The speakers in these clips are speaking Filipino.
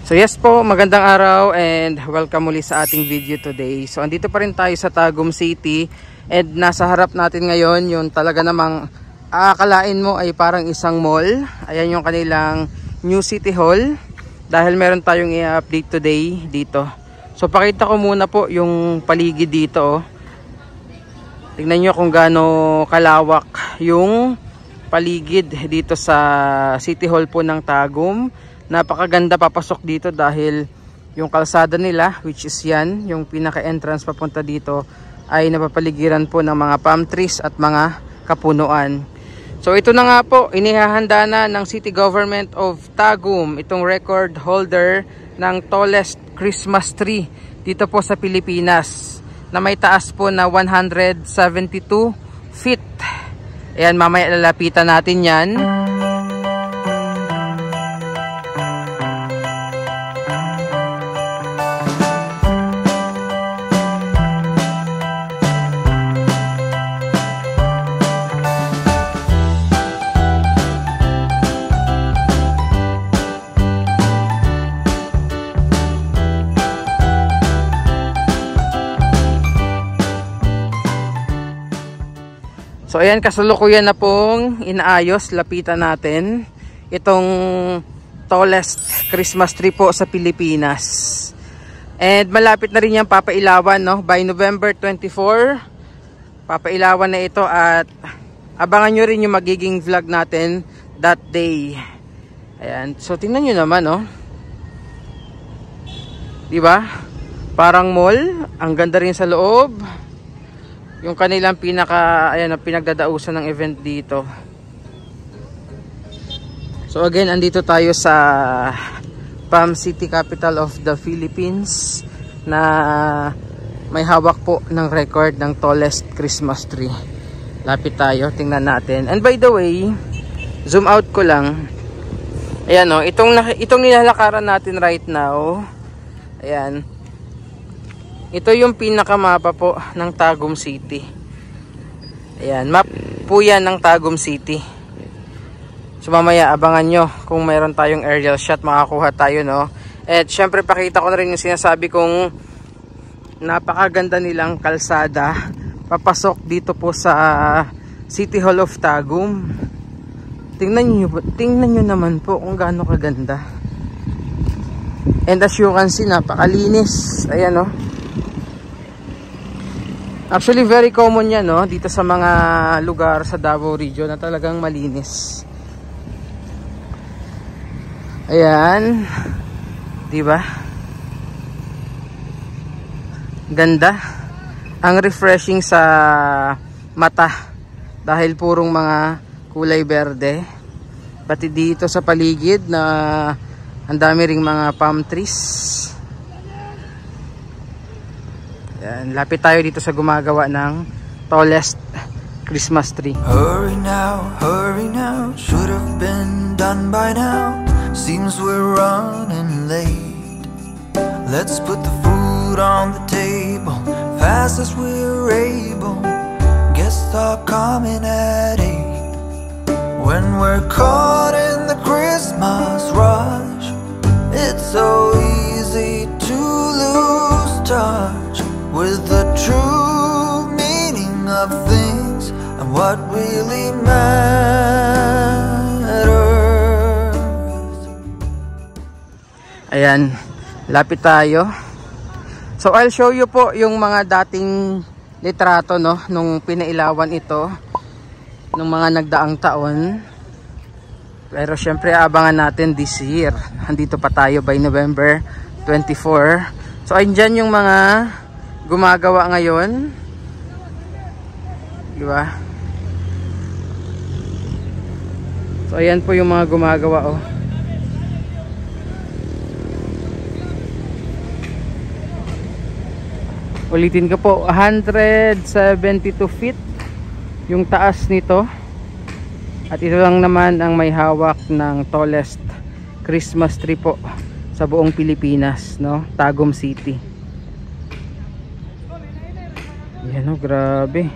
So yes po, magandang araw and welcome muli sa ating video today. So andito pa rin tayo sa Tagum City and nasa harap natin ngayon yung talaga namang aakalain mo ay parang isang mall. Ayan yung kanilang New City Hall dahil meron tayong i-update today dito. So pakita ko muna po yung paligid dito. Tingnan nyo kung gaano kalawak yung paligid dito sa City Hall po ng Tagum. Napakaganda papasok dito dahil yung kalsada nila, which is yan, yung pinaka-entrance papunta dito, ay napapaligiran po ng mga palm trees at mga kapunuan. So ito na nga po, inihahanda na ng City Government of Tagum itong record holder ng tallest Christmas tree dito po sa Pilipinas na may taas po na 172 feet. Ayan, mamaya lalapitan natin yan. So ayan, kasalukuyan na pong inaayos, lapitan natin itong tallest Christmas tree po sa Pilipinas. And malapit na rin yung papailawan, no? By November 24, papailawan na ito at abangan nyo rin yung magiging vlog natin that day. Ayan, so tingnan nyo naman, no? Diba? Parang mall, ang ganda rin sa loob. Yung kanilang pinagdadausan ng event dito. So again, andito tayo sa Palm City, capital of the Philippines, na may hawak po ng record ng tallest Christmas tree. Lapit tayo, tingnan natin. And by the way, zoom out ko lang. Ayan o, itong nilalakaran natin right now. Ayan. Ito yung pinakamapa po ng Tagum City. Ayan, map po yan ng Tagum City. So mamaya abangan nyo kung mayroon tayong aerial shot, makakuha tayo, no? At syempre pakita ko na rin yung sinasabi kong napakaganda nilang kalsada papasok dito po sa City Hall of Tagum. Tingnan nyo naman po kung gaano kaganda. And as you can see, napakalinis. Ayan, no? Actually, very common yan, no? Dito sa mga lugar sa Davao region na talagang malinis. Ayan. Diba? Ganda. Ang refreshing sa mata dahil purong mga kulay berde. Pati dito sa paligid na ang dami ring mga palm trees. Yan, lapit tayo dito sa gumagawa ng tallest Christmas tree. Hurry now, should have been done by now. Seems we're running late. Let's put the food on the table, fast as we're able. Guests are coming at 8. When we're caught in the Christmas rush, it's so easy to lose touch with the true meaning of things and what really matters. Ayan, lapit tayo. So I'll show you po yung mga dating litrato, no, nung pinailawan ito nung mga nagdaang taon. Pero syempre abangan natin this year. Andito pa tayo by November 24. So andyan yung mga gumagawa ngayon, diba? So ayan po yung mga gumagawa, oh. Ulitin ko po, 172 feet yung taas nito. At ito lang naman ang may hawak ng tallest Christmas tree po sa buong Pilipinas, no? Tagum City. Yan, oh, grabe.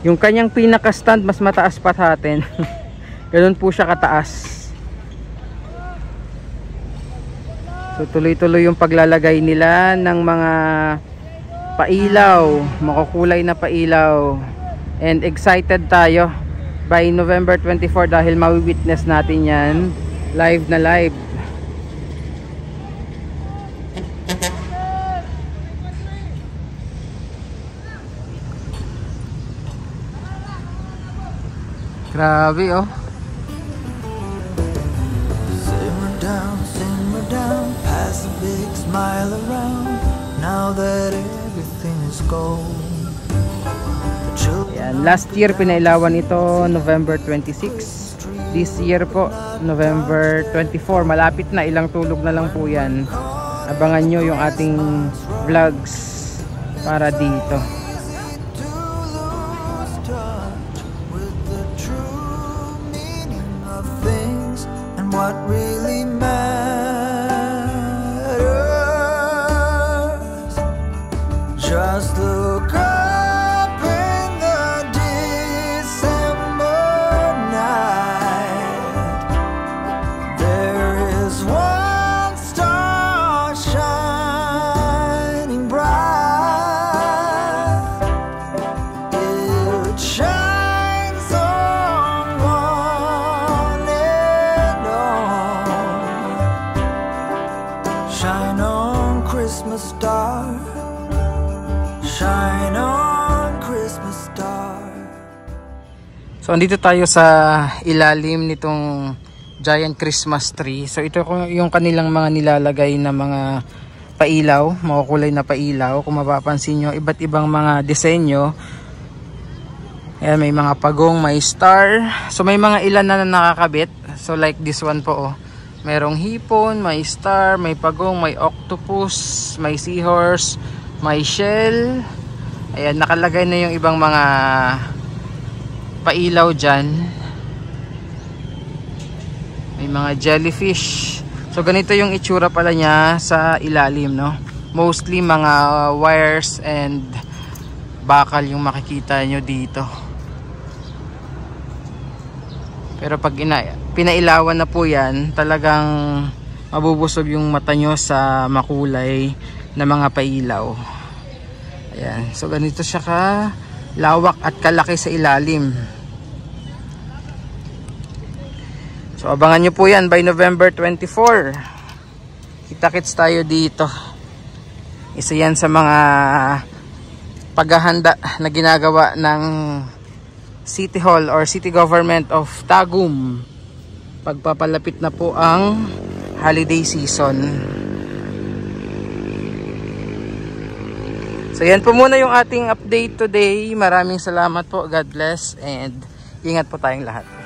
Yung kanyang pinaka stand mas mataas pa sa atin. Ganun po siya kataas. So tuloy-tuloy yung paglalagay nila ng mga pailaw, makukulay na pailaw. And excited tayo by November 24 dahil mawi-witness natin yan live na live. Grabe oh. Simmer down, pass a big smile around. Now that everything is gold. Yan, last year pinailawan ito November 26. This year po November 24. Malapit na, ilang tulog na lang po yan. Abangan nyo yung ating vlogs para dito. What really matters. Just look up in the December night. There is one star shining bright. It shines on one and all. Shine on Christmas star. Shine on Christmas star. So andito tayo sa ilalim nitong giant Christmas tree. So ito yung kanilang mga nilalagay na mga pailaw, makukulay na pailaw. Kung mapapansin nyo, iba't ibang mga disenyo. Ayan, may mga pagong, may star. So may mga ilan na nakakabit. So like this one po oh. Merong hipon, may star, may pagong, may octopus, may seahorse, may shell. Ayan, nakalagay na yung ibang mga pailaw dyan. May mga jellyfish. So ganito yung itsura pala niya sa ilalim, no? Mostly mga wires and bakal yung makikita nyo dito. Pero pag pinailawan na po yan, talagang mabubusog yung mata nyo sa makulay na mga pailaw. Ayan. So ganito siya ka lawak at kalaki sa ilalim. So abangan nyo po yan by November 24. Kita-kits tayo dito. Isa yan sa mga paghahanda na ginagawa ng City Hall or City Government of Tagum. Pagpapalapit na po ang holiday season. So yan po muna yung ating update today. Maraming salamat po. God bless and ingat po tayong lahat.